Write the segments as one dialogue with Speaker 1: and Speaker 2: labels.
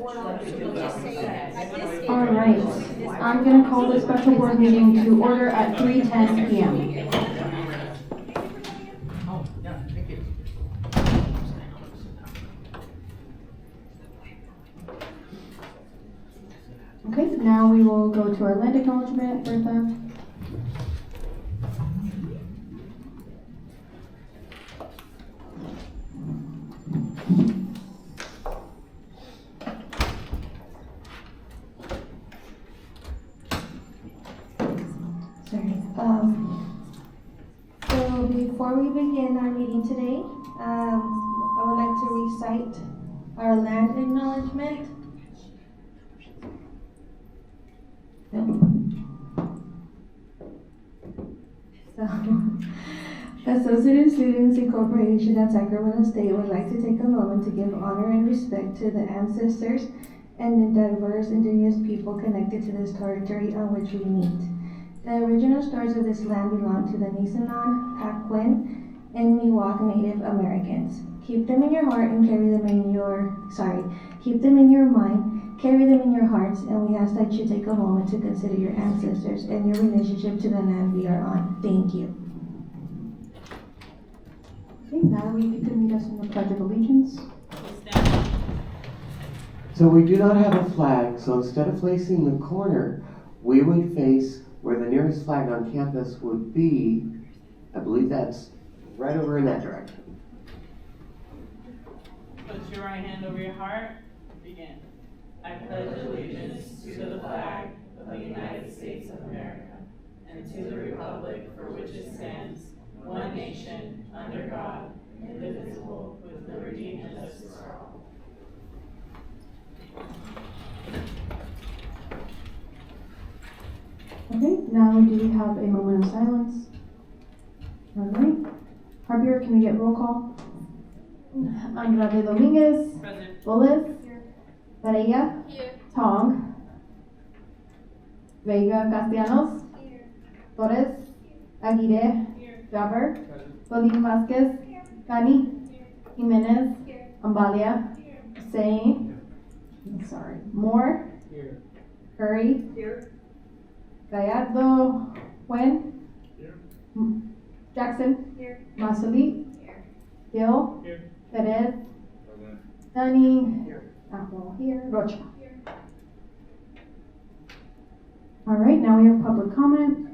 Speaker 1: All right, I'm going to call the special board meeting to order at 3:10 p.m. Okay, now we will go to our land acknowledgement, Bertha.
Speaker 2: So before we begin our meeting today, I would like to recite our land acknowledgement. So, Associated Students Incorporation at Sacramento State would like to take a moment to give honor and respect to the ancestors and the diverse indigenous people connected to this territory on which we meet. The original stewards of this land belong to the Nisenan, Paquin, and Miwok Native Americans. Keep them in your heart and keep them in your mind, carry them in your hearts, and we ask that you take a moment to consider your ancestors and your relationship to the land we are on. Thank you.
Speaker 1: Okay, Natalie, you can lead us in the Pledge of Allegiance.
Speaker 3: So we do not have a flag, so instead of facing the corner, we would face where the nearest flag on campus would be. I believe that's right over in that direction.
Speaker 4: Put your right hand over your heart. Begin. I pledge allegiance to the flag of the United States of America and to the republic for which it stands, one nation, under God, indivisible, with liberty and justice for all.
Speaker 1: Okay, now do we have a moment of silence? All right. Javier, can we get roll call?
Speaker 5: Andrade Dominguez.
Speaker 4: Present.
Speaker 5: Bullis. Varela. Tong. Vega Castellanos. Torres. Aguirre. Jabber. Bolín Vasquez. Cani. Jimenez. Ambalia. Hussein. Moore. Curry. Gallardo. Wen. Jackson. Masoli. Hill. Perez. Dani. Apple here. Rocha.
Speaker 1: All right, now we have public comment.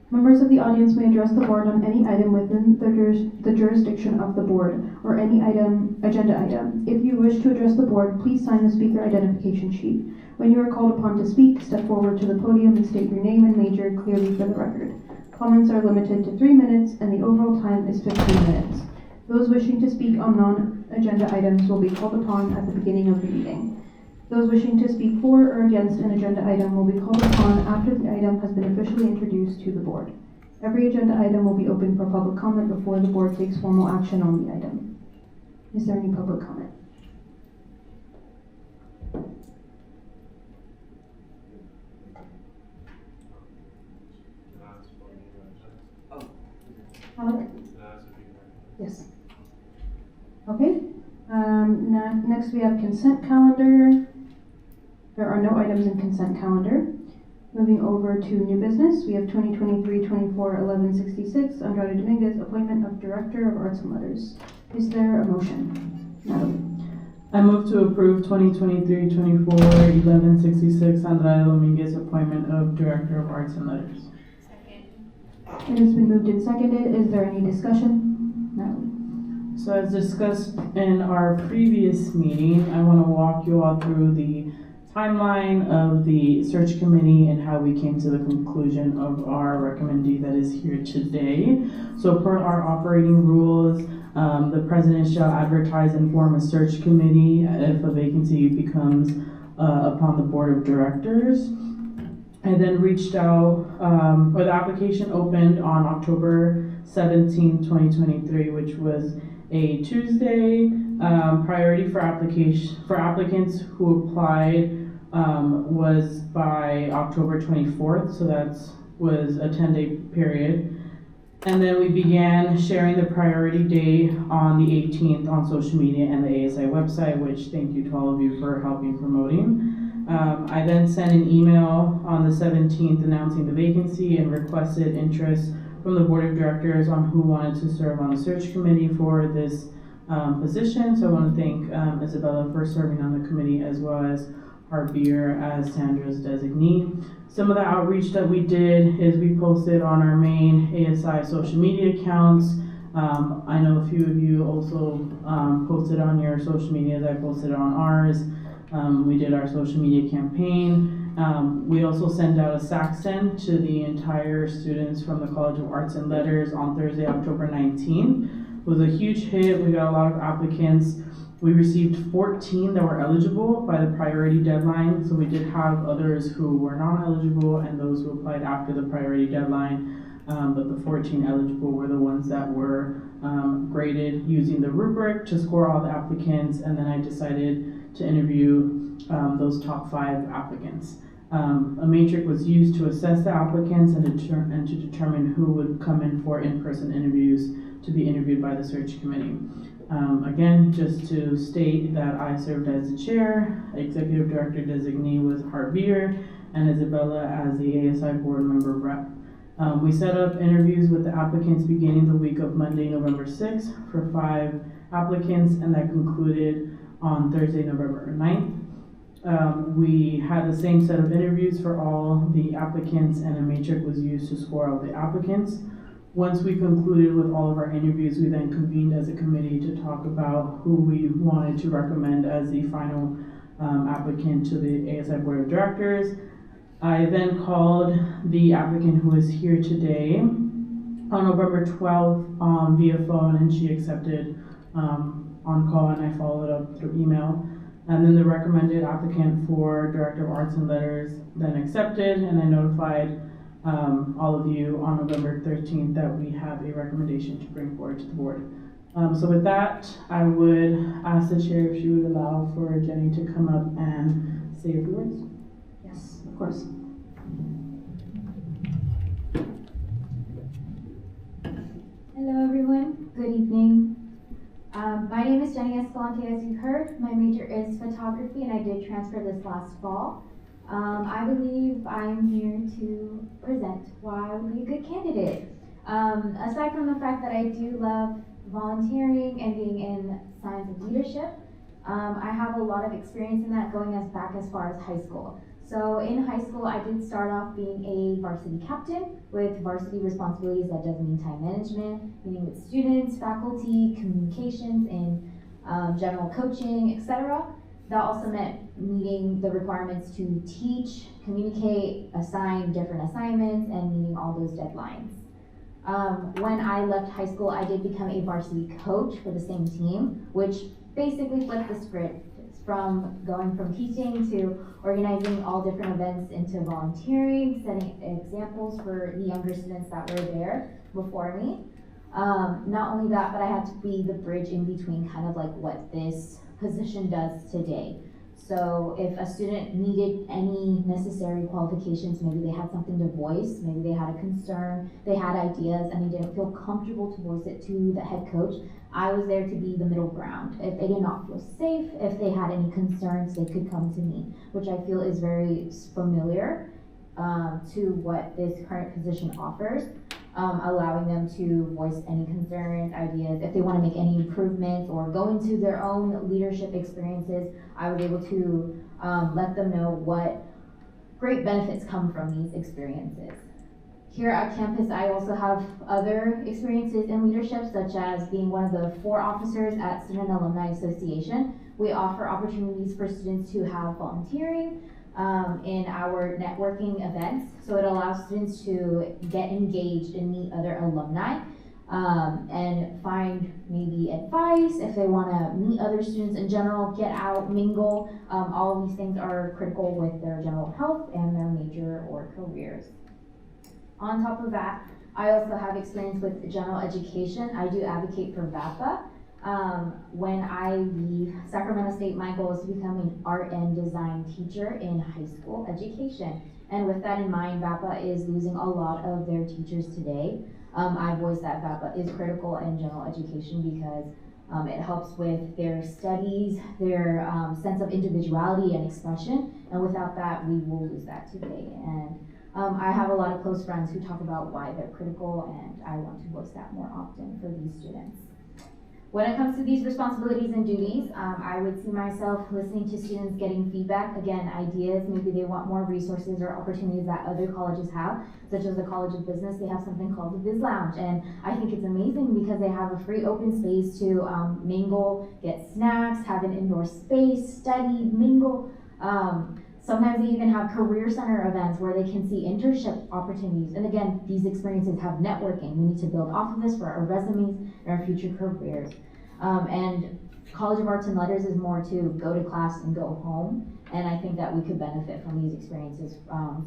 Speaker 1: Members of the audience may address the board on any item within the jurisdiction of the board or any agenda item. If you wish to address the board, please sign the speaker identification sheet. When you are called upon to speak, step forward to the podium and state your name and major clearly for the record. Comments are limited to 3 minutes and the overall time is 15 minutes. Those wishing to speak on non-agenda items will be called upon at the beginning of the meeting. Those wishing to speak for or against an agenda item will be called upon after the item has been officially introduced to the board. Every agenda item will be open for public comment before the board takes formal action on the item. Is there any public comment? Alec? Yes. Okay. Next we have consent calendar. There are no items in consent calendar. Moving over to new business, we have 2023-24-1166, Andrade Dominguez, appointment of Director of Arts and Letters. Is there a motion? Natalie.
Speaker 4: I move to approve 2023-24-1166 Andrade Dominguez appointment of Director of Arts and Letters.
Speaker 1: It has been moved and seconded. Is there any discussion? Natalie.
Speaker 4: So as discussed in our previous meeting, I want to walk you all through the timeline of the search committee and how we came to the conclusion of our recommendee that is here today. So per our operating rules, the president shall advertise and form a search committee if a vacancy becomes upon the board of directors. I then reached out, or the application opened on October 17, 2023, which was a Tuesday. Priority for applicants who applied was by October 24th, so that was a 10-day period. And then we began sharing the priority day on the 18th on social media and the ASI website, which thank you to all of you for helping promoting. I then sent an email on the 17th announcing the vacancy and requested interest from the board of directors on who wanted to serve on the search committee for this position. So I want to thank Isabella for serving on the committee, as well as Harbier as Sandra's designee. Some of the outreach that we did is we posted on our main ASI social media accounts. I know a few of you also posted on your social medias. I posted on ours. We did our social media campaign. We also sent out a SAC-send to the entire students from the College of Arts and Letters on Thursday, October 19th. It was a huge hit. We got a lot of applicants. We received 14 that were eligible by the priority deadline, so we did have others who were non-eligible and those who applied after the priority deadline, but the 14 eligible were the ones that were graded using the rubric to score all the applicants, and then I decided to interview those top 5 applicants. A matrix was used to assess the applicants and to determine who would come in for in-person interviews to be interviewed by the search committee. Again, just to state that I served as the chair, executive director designee was Harbier, and Isabella as the ASI board member rep. We set up interviews with the applicants beginning the week of Monday, November 6th for 5 applicants, and that concluded on Thursday, November 9th. We had the same set of interviews for all the applicants, and a matrix was used to score all the applicants. Once we concluded with all of our interviews, we then convened as a committee to talk about who we wanted to recommend as the final applicant to the ASI Board of Directors. I then called the applicant who is here today on November 12th via phone, and she accepted on call, and I followed up through email. And then the recommended applicant for Director of Arts and Letters then accepted, and I notified all of you on November 13th that we have a recommendation to bring forward to the board. So with that, I would ask the chair if she would allow for Jenny to come up and say a few words.
Speaker 1: Yes, of course.
Speaker 6: Hello everyone, good evening. My name is Jenny Escalante, as you heard. My major is photography and I did transfer this last fall. I believe I'm here to present why I would be a good candidate. Aside from the fact that I do love volunteering and being in signs of leadership, I have a lot of experience in that going back as far as high school. So in high school, I did start off being a varsity captain with varsity responsibilities. That does mean time management, meeting with students, faculty, communications, and general coaching, etc. That also meant meeting the requirements to teach, communicate, assign different assignments, and meeting all those deadlines. When I left high school, I did become a varsity coach for the same team, which basically flipped the script from going from teaching to organizing all different events into volunteering, setting examples for the younger students that were there before me. Not only that, but I had to be the bridge in between kind of like what this position does today. So if a student needed any necessary qualifications, maybe they had something to voice, maybe they had a concern, they had ideas, and they didn't feel comfortable to voice it to the head coach, I was there to be the middle ground. If they did not feel safe, if they had any concerns, they could come to me, which I feel is very familiar to what this current position offers. Allowing them to voice any concerns, ideas, if they want to make any improvements or go into their own leadership experiences, I was able to let them know what great benefits come from these experiences. Here at campus, I also have other experiences in leadership, such as being one of the 4 officers at Student Alumni Association. We offer opportunities for students to have volunteering in our networking events. So it allows students to get engaged and meet other alumni and find maybe advice if they want to meet other students in general, get out, mingle. All of these things are critical with their general health and their major or careers. On top of that, I also have experience with general education. I do advocate for VAPA. When I leave Sacramento State, my goal is to become an art and design teacher in high school education. And with that in mind, VAPA is losing a lot of their teachers today. I voiced that VAPA is critical in general education because it helps with their studies, their sense of individuality and expression, and without that, we will lose that today. And I have a lot of close friends who talk about why they're critical, and I want to voice that more often for these students. When it comes to these responsibilities and duties, I would see myself listening to students, getting feedback, again, ideas, maybe they want more resources or opportunities that other colleges have, such as the College of Business, they have something called the Biz Lounge, and I think it's amazing because they have a free open space to mingle, get snacks, have an indoor space, study, mingle. Sometimes they even have career center events where they can see internship opportunities. And again, these experiences have networking. We need to build off of this for our resumes and our future careers. And College of Arts and Letters is more to go to class and go home. And I think that we could benefit from these experiences,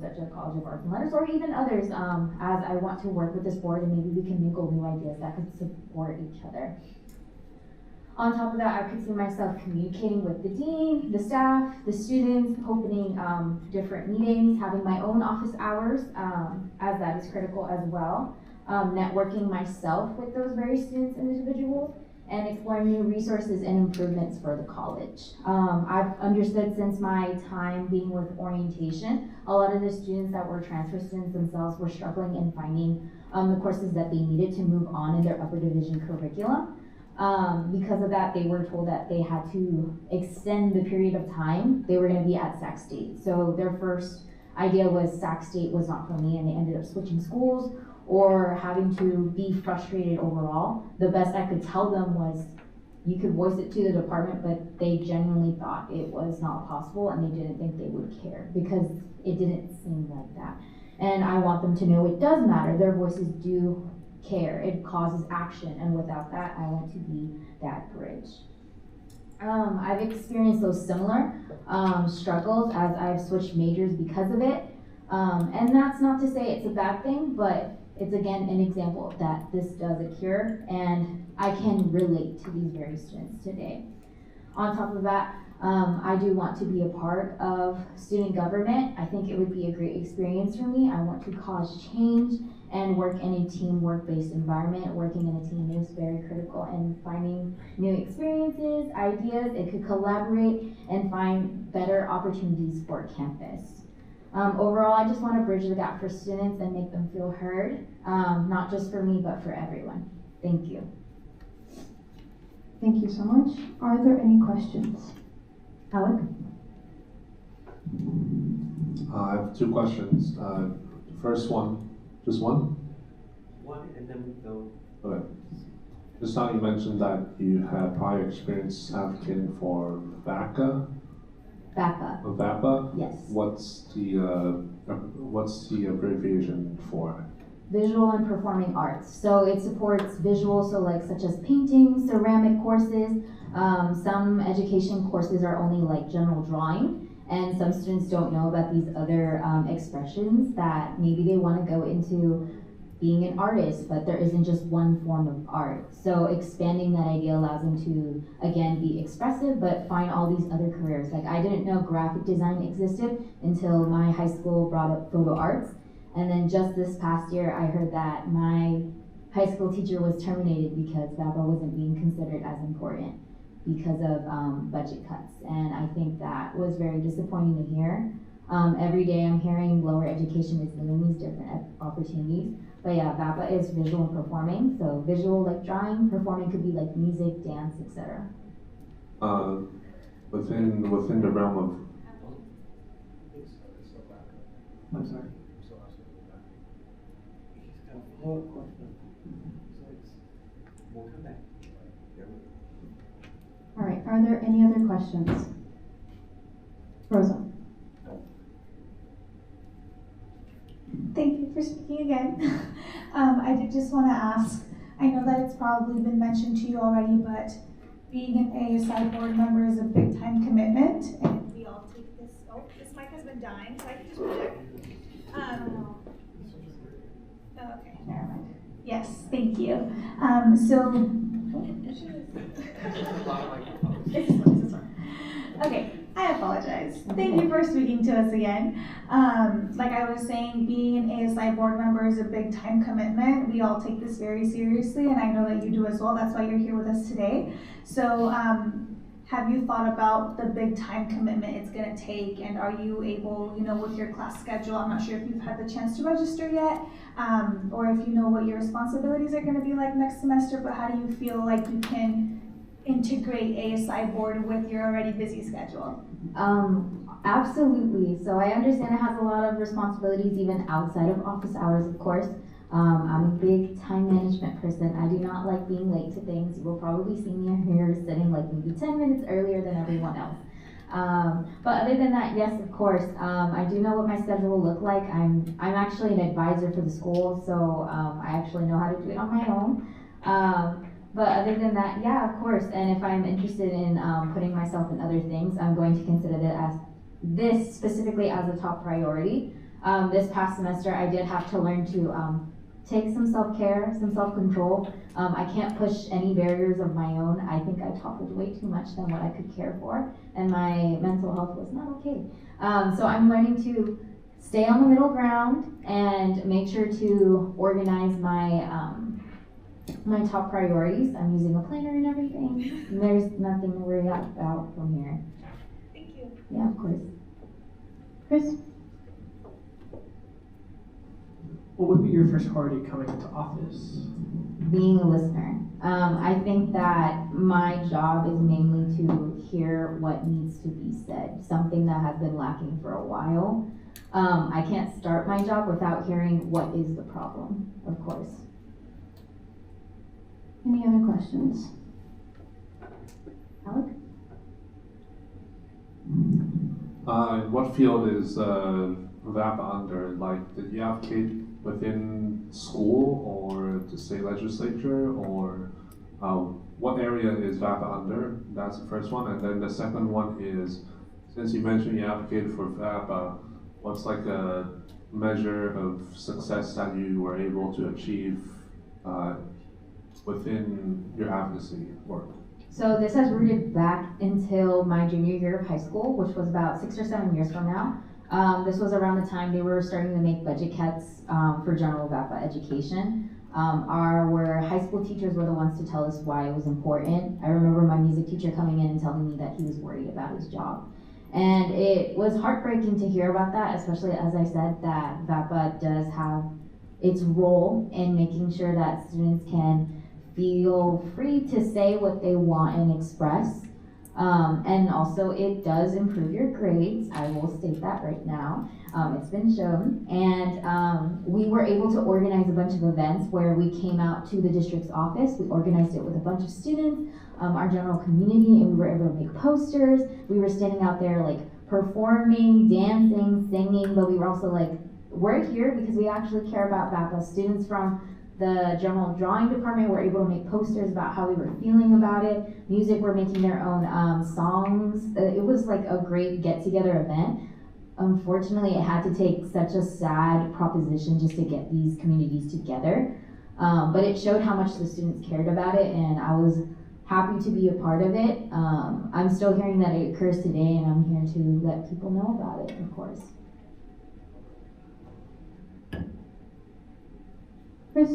Speaker 6: such as College of Arts and Letters, or even others, as I want to work with this board and maybe we can mingle new ideas that could support each other. On top of that, I could see myself communicating with the dean, the staff, the students, opening different meetings, having my own office hours, as that is critical as well. Networking myself with those very students and individuals, and exploring new resources and improvements for the college. I've understood since my time being with orientation, a lot of the students that were transfer students themselves were struggling in finding the courses that they needed to move on in their upper division curriculum. Because of that, they were told that they had to extend the period of time they were going to be at Sac State. So their first idea was Sac State was not for me, and they ended up switching schools or having to be frustrated overall. The best I could tell them was you could voice it to the department, but they genuinely thought it was not possible and they didn't think they would care because it didn't seem like that. And I want them to know it does matter. Their voices do care. It causes action, and without that, I want to be that bridge. I've experienced those similar struggles as I've switched majors because of it. And that's not to say it's a bad thing, but it's again an example that this does occur, and I can relate to these very students today. On top of that, I do want to be a part of student government. I think it would be a great experience for me. I want to cause change and work in a teamwork-based environment. Working in a team is very critical in finding new experiences, ideas. It could collaborate and find better opportunities for campus. Overall, I just want to bridge the gap for students and make them feel heard, not just for me, but for everyone. Thank you.
Speaker 1: Thank you so much. Are there any questions? Alec?
Speaker 7: I have two questions. First one, just one?
Speaker 3: One, and then we go.
Speaker 7: Okay. Just now you mentioned that you had prior experience advocating for VACA.
Speaker 6: VAPA.
Speaker 7: VAPA?
Speaker 6: Yes.
Speaker 7: What's the abbreviation for?
Speaker 6: Visual and Performing Arts. So it supports visual, so like such as painting, ceramic courses. Some education courses are only like general drawing, and some students don't know about these other expressions that maybe they want to go into being an artist, but there isn't just one form of art. So expanding that idea allows them to, again, be expressive, but find all these other careers. Like I didn't know graphic design existed until my high school brought up photo arts. And then just this past year, I heard that my high school teacher was terminated because VAPA wasn't being considered as important because of budget cuts. And I think that was very disappointing to hear. Every day I'm hearing lower education is doing these different opportunities. But yeah, VAPA is visual and performing. So visual like drawing, performing could be like music, dance, etc.
Speaker 7: Within the realm of.
Speaker 3: I'm sorry. Follow-up question. We'll come back.
Speaker 1: All right, are there any other questions? Rosa?
Speaker 8: Thank you for speaking again. I did just want to ask, I know that it's probably been mentioned to you already, but being an ASI board member is a big time commitment, and we all take this, oh, this mic has been dying, so I can just project. Okay, never mind. Yes, thank you. Okay, I apologize. Thank you for speaking to us again. Like I was saying, being an ASI board member is a big time commitment. We all take this very seriously, and I know that you do as well. That's why you're here with us today. So, have you thought about the big time commitment it's gonna take, and are you able, with your class schedule, I'm not sure if you've had the chance to register yet, or if you know what your responsibilities are gonna be like next semester, but how do you feel like you can integrate ASI board with your already busy schedule?
Speaker 6: Absolutely. So I understand it has a lot of responsibilities even outside of office hours, of course. I'm a big time management person. I do not like being late to things. You will probably see me here sitting like maybe 10 minutes earlier than everyone else. But other than that, yes, of course, I do know what my schedule will look like. I'm actually an advisor for the school, so I actually know how to do it on my own. But other than that, yeah, of course. And if I'm interested in putting myself in other things, I'm going to consider this specifically as a top priority. This past semester, I did have to learn to take some self-care, some self-control. I can't push any barriers of my own. I think I toppled way too much than what I could care for, and my mental health was not okay. So I'm learning to stay on the middle ground and make sure to organize my top priorities. I'm using a planner and everything. And there's nothing to worry about from here.
Speaker 8: Thank you.
Speaker 6: Yeah, of course.
Speaker 1: Chris?
Speaker 9: What would be your first priority coming into office?
Speaker 6: Being a listener. I think that my job is mainly to hear what needs to be said, something that has been lacking for a while. I can't start my job without hearing what is the problem, of course.
Speaker 1: Any other questions?
Speaker 6: Alec?
Speaker 7: What field is VAP under? Like, did you advocate within school or the state legislature, or what area is VAP under? That's the first one. And then the second one is, since you mentioned you advocated for VAP, what's like a measure of success that you were able to achieve within your advocacy work?
Speaker 6: So this has rooted back until my junior year of high school, which was about 6 or 7 years from now. This was around the time they were starting to make budget cuts for general VAPA education. Our high school teachers were the ones to tell us why it was important. I remember my music teacher coming in and telling me that he was worried about his job. And it was heartbreaking to hear about that, especially as I said that VAPA does have its role in making sure that students can feel free to say what they want and express. And also it does improve your grades. I will state that right now. It's been shown. And we were able to organize a bunch of events where we came out to the district's office. We organized it with a bunch of students, our general community, and we were able to make posters. We were standing out there like performing, dancing, singing, but we were also like, we're here because we actually care about VAPA. Students from the general drawing department were able to make posters about how we were feeling about it. Music were making their own songs. It was like a great get-together event. Unfortunately, it had to take such a sad proposition just to get these communities together. But it showed how much the students cared about it, and I was happy to be a part of it. I'm still hearing that it occurs today, and I'm here to let people know about it, of course.
Speaker 1: Chris?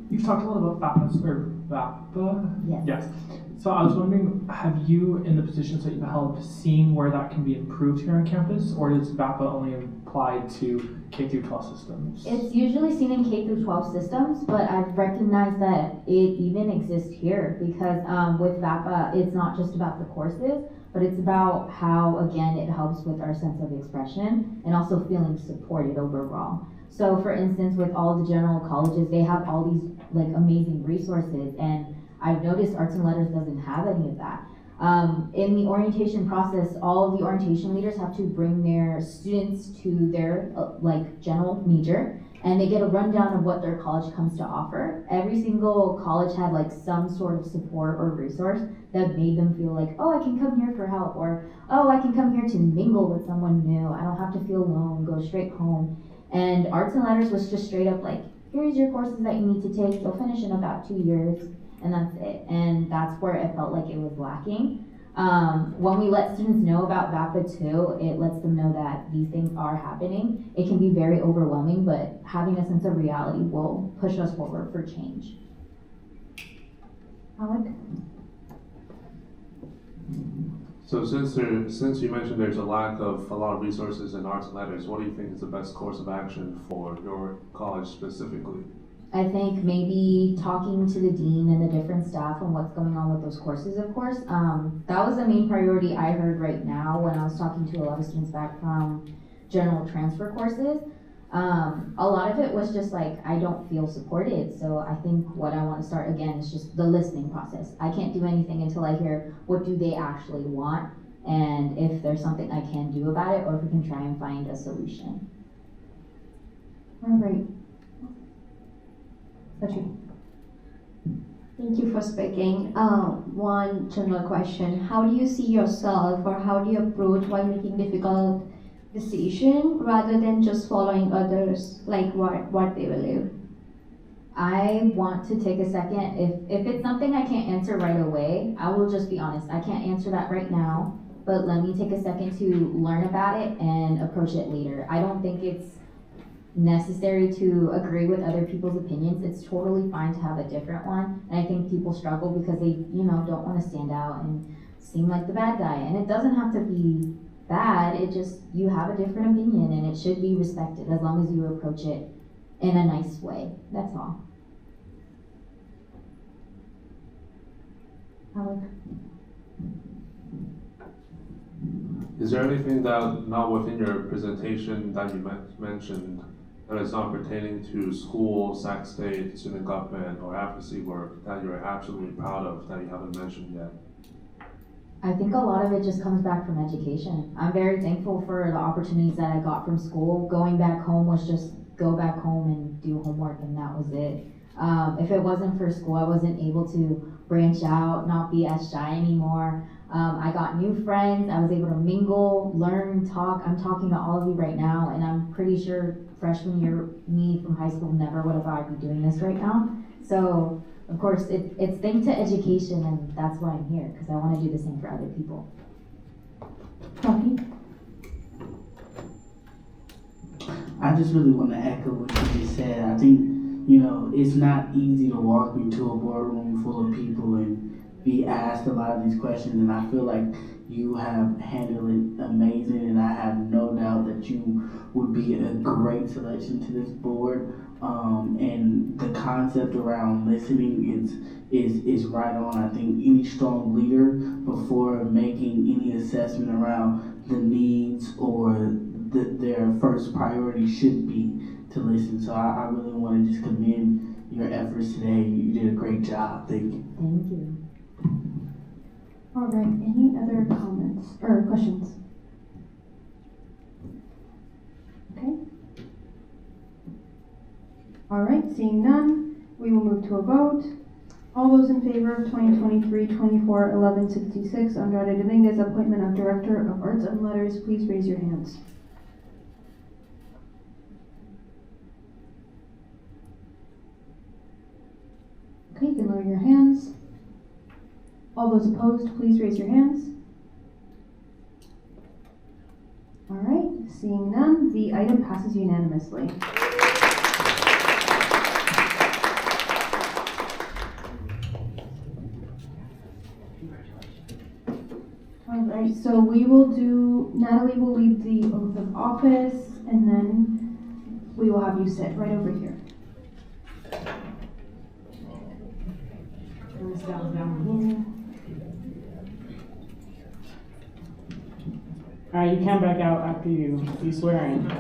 Speaker 9: You've talked a lot about VAPA.
Speaker 6: Yes.
Speaker 9: Yes. So I was wondering, have you, in the positions that you've held, seen where that can be improved here on campus, or does VAPA only apply to K through 12 systems?
Speaker 6: It's usually seen in K through 12 systems, but I've recognized that it even exists here because with VAPA, it's not just about the courses, but it's about how, again, it helps with our sense of expression and also feeling supported overall. So for instance, with all the general colleges, they have all these like amazing resources, and I've noticed Arts and Letters doesn't have any of that. In the orientation process, all of the orientation leaders have to bring their students to their like general major, and they get a rundown of what their college comes to offer. Every single college had like some sort of support or resource that made them feel like, oh, I can come here for help, or oh, I can come here to mingle with someone new. I don't have to feel alone, go straight home. And Arts and Letters was just straight up like, here's your courses that you need to take. You'll finish in about 2 years. and that's it. And that's where it felt like it was lacking. When we let students know about VAPA too, it lets them know that these things are happening. It can be very overwhelming, but having a sense of reality will push us forward for change.
Speaker 1: Alec?
Speaker 7: So since you mentioned there's a lack of a lot of resources in arts and letters, what do you think is the best course of action for your college specifically?
Speaker 6: I think maybe talking to the dean and the different staff on what's going on with those courses, of course. That was the main priority I heard right now when I was talking to a lot of students back from general transfer courses. A lot of it was just like, I don't feel supported. So I think what I want to start again is just the listening process. I can't do anything until I hear what do they actually want and if there's something I can do about it or if we can try and find a solution.
Speaker 1: All right. Sachi.
Speaker 10: Thank you for speaking. One general question. How do you see yourself or how do you approach while making difficult decision rather than just following others, like what they believe?
Speaker 6: I want to take a second. If it's something I can't answer right away, I will just be honest. I can't answer that right now, but let me take a second to learn about it and approach it later. I don't think it's necessary to agree with other people's opinions. It's totally fine to have a different one. And I think people struggle because they, don't want to stand out and seem like the bad guy. And it doesn't have to be bad. It just, you have a different opinion and it should be respected as long as you approach it in a nice way. That's all.
Speaker 1: Alec?
Speaker 7: Is there anything that not within your presentation that you mentioned that is not pertaining to school, Sac State, student government, or advocacy work that you're absolutely proud of that you haven't mentioned yet?
Speaker 6: I think a lot of it just comes back from education. I'm very thankful for the opportunities that I got from school. Going back home was just go back home and do homework and that was it. If it wasn't for school, I wasn't able to branch out, not be as shy anymore. I got new friends, I was able to mingle, learn, talk. I'm talking to all of you right now and I'm pretty sure freshman year me from high school never would have thought I'd be doing this right now. So of course it's thanks to education and that's why I'm here because I want to do the same for other people.
Speaker 1: Rocky?
Speaker 11: I just really want to echo what you just said. I think, it's not easy to walk into a boardroom full of people and be asked a lot of these questions, and I feel like you have handled it amazing, and I have no doubt that you would be a great selection to this board. And the concept around listening is right on. I think any strong leader, before making any assessment around the needs or their first priority, should be to listen. So I really want to just commend your efforts today. You did a great job. Thank you.
Speaker 6: Thank you.
Speaker 1: All right, any other comments or questions? Okay. All right, seeing none, we will move to a vote. All those in favor of 2023-24-1166 Andrade Dominguez appointment of Director of Arts and Letters, please raise your hands. Okay, you can lower your hands. All those opposed, please raise your hands. All right, seeing none, the item passes unanimously. All right, so Natalie will lead the oath of office, and then we will have you sit right over here.
Speaker 4: All right, you can back out after you swear in.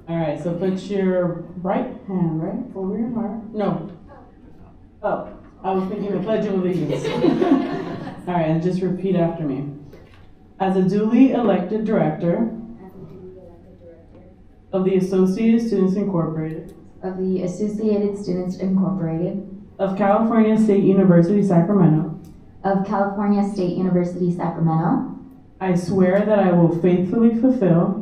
Speaker 4: All right, so put your right hand right over your heart. No. Oh, I was thinking of Pledge of Allegiance. All right, and just repeat after me. As a duly elected director of the Associated Students Incorporated
Speaker 6: Of the Associated Students Incorporated
Speaker 4: of California State University, Sacramento,
Speaker 6: of California State University, Sacramento,
Speaker 4: I swear that I will faithfully fulfill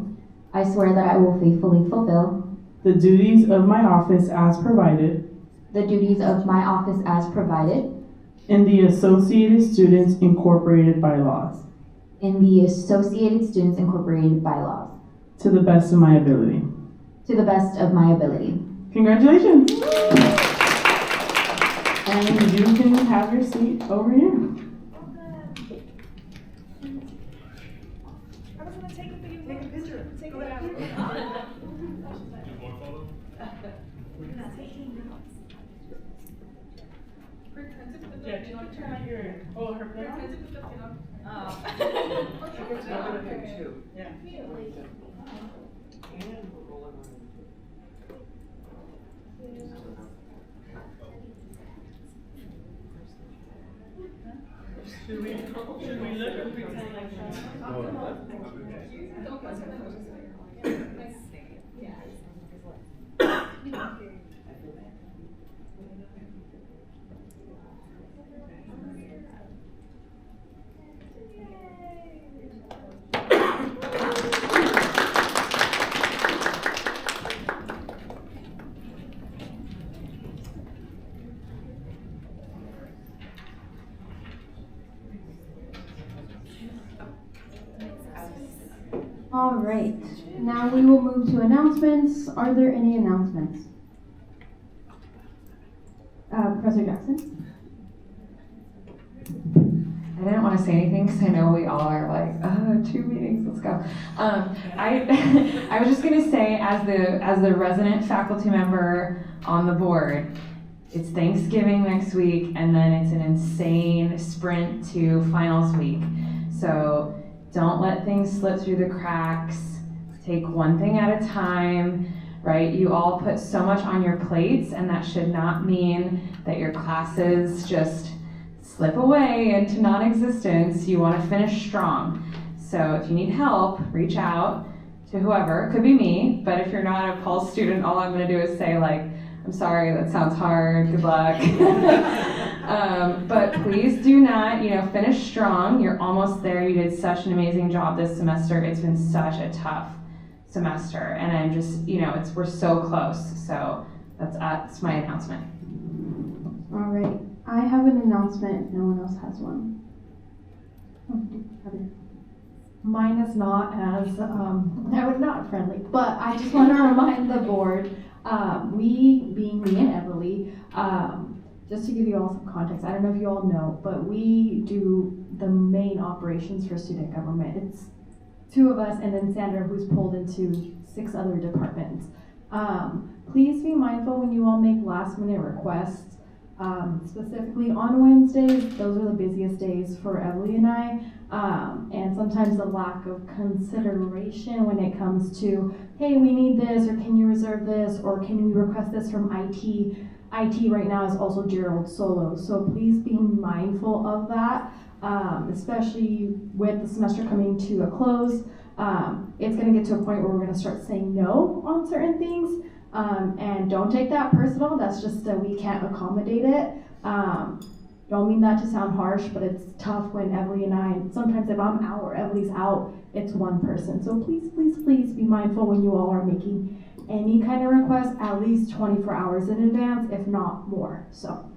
Speaker 6: I swear that I will faithfully fulfill
Speaker 4: the duties of my office as provided
Speaker 6: the duties of my office as provided
Speaker 4: in the Associated Students Incorporated bylaws,
Speaker 6: in the Associated Students Incorporated bylaws,
Speaker 4: to the best of my ability.
Speaker 6: to the best of my ability.
Speaker 4: Congratulations! And you can have your seat over here. Yeah, do you want to turn on your, oh, her pin on? Yeah. Should we look or pretend like
Speaker 1: All right, now we will move to announcements. Are there any announcements? Professor Jackson?
Speaker 12: I didn't want to say anything because I know we all are like, 2 meetings, let's go. I was just gonna say, as the resident faculty member on the board, it's Thanksgiving next week, and then it's an insane sprint to finals week. So don't let things slip through the cracks. Take one thing at a time, right? You all put so much on your plates, and that should not mean that your classes just slip away into non-existence. You want to finish strong. So if you need help, reach out to whoever. It could be me, but if you're not a Pulse student, all I'm going to do is say, like, I'm sorry, that sounds hard, good luck. But please do not, finish strong. You're almost there. You did such an amazing job this semester. It's been such a tough semester, and I'm just, we're so close. So that's my announcement.
Speaker 1: All right, I have an announcement. No one else has one.
Speaker 5: Mine is not as, not friendly, but I just want to remind the board, we, being me and Everly, just to give you all some context, I don't know if you all know, but we do the main operations for student government. It's 2 of us and then Sandra, who's pulled into 6 other departments. Please be mindful when you all make last minute requests, specifically on Wednesdays. Those are the busiest days for Everly and I, and sometimes the lack of consideration when it comes to, hey, we need this, or can you reserve this, or can we request this from IT? IT right now is also Gerald Solo, so please be mindful of that, especially with the semester coming to a close. It's going to get to a point where we're going to start saying no on certain things, and don't take that personal. That's just that we can't accommodate it. Don't mean that to sound harsh, but it's tough when Everly and I, sometimes if I'm out or Everly's out, it's one person. So please, please, please be mindful when you all are making any kind of request, at least 24 hours in advance, if not more. So,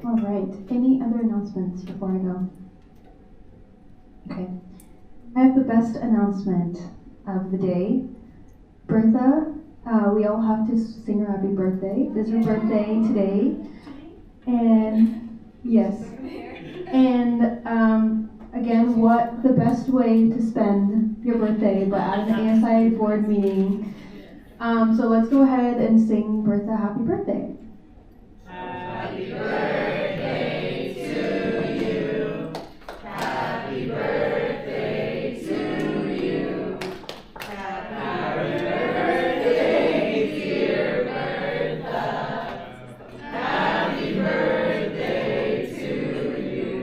Speaker 5: all right, any other announcements before I go? Okay, I have the best announcement of the day. Bertha, we all have to sing her happy birthday. It is her birthday today. And yes, and again, what the best way to spend your birthday but at an ASI board meeting. So let's go ahead and sing Bertha happy birthday.
Speaker 13: Happy birthday to you. Happy birthday to you. Happy birthday, dear Bertha. Happy birthday to you.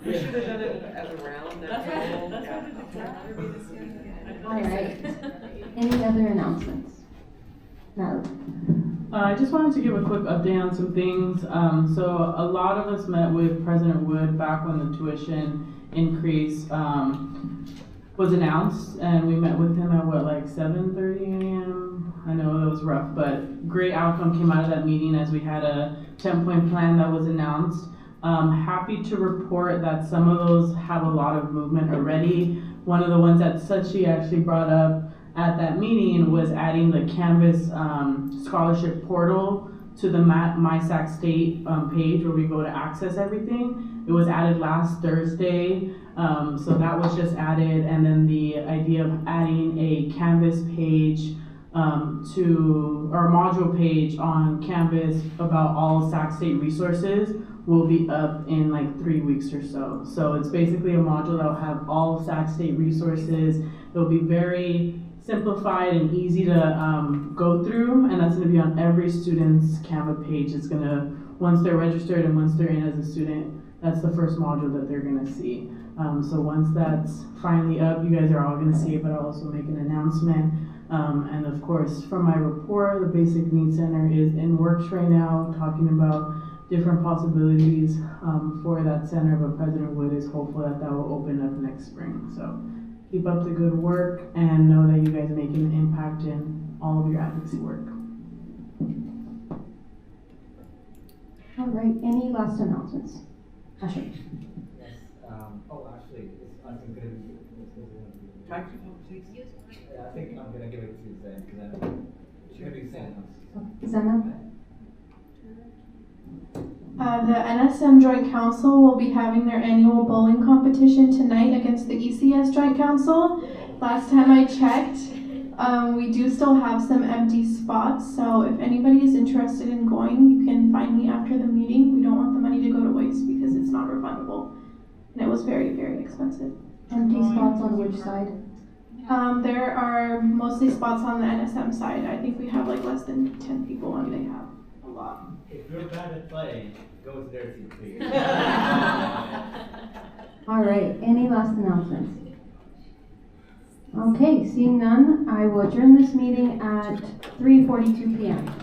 Speaker 14: We should have done it as a round.
Speaker 1: All right. Any other announcements? No.
Speaker 4: I just wanted to give a quick update on some things. So a lot of us met with President Wood back when the tuition increase was announced, and we met with him at what, like 7:30 a.m. I know it was rough, but great outcome came out of that meeting as we had a 10-point plan that was announced. Happy to report that some of those have a lot of movement already. One of the ones that Sachi actually brought up at that meeting was adding the Canvas scholarship portal to the MySac State page where we go to access everything. It was added last Thursday, so that was just added, and then the idea of adding a Canvas page to our module page on Canvas about all Sac State resources will be up in like 3 weeks or so. So it's basically a module that will have all Sac State resources. It'll be very simplified and easy to go through, and that's going to be on every student's Canva page. It's going to, once they're registered and once they're in as a student, that's the first module that they're going to see. So once that's finally up, you guys are all going to see it, but I'll also make an announcement. And of course, from my report, the Basic Needs Center is in works right now, talking about different possibilities for that center, but President Wood is hopeful that that will open up next spring. So keep up the good work and know that you guys are making an impact in all of your advocacy work.
Speaker 1: All right, any last announcements? Asher.
Speaker 15: Yes, actually, I think gonna be.
Speaker 14: Microphone, please.
Speaker 15: Yeah, I think I'm gonna give it to Zen, because I know she's gonna be Zen.
Speaker 1: Zana?
Speaker 2: The NSM Joint Council will be having their annual bowling competition tonight against the ECS Joint Council. Last time I checked, we do still have some empty spots, so if anybody is interested in going, you can find me after the meeting. We don't want the money to go to waste because it's not refundable. And it was very, very expensive.
Speaker 1: Empty spots on which side?
Speaker 2: There are mostly spots on the NSM side. I think we have like less than 10 people and they have a lot.
Speaker 15: If you're bad at playing, go to their seat, please.
Speaker 1: All right, any last announcements? Okay, seeing none, I will adjourn this meeting at 3:42 p.m.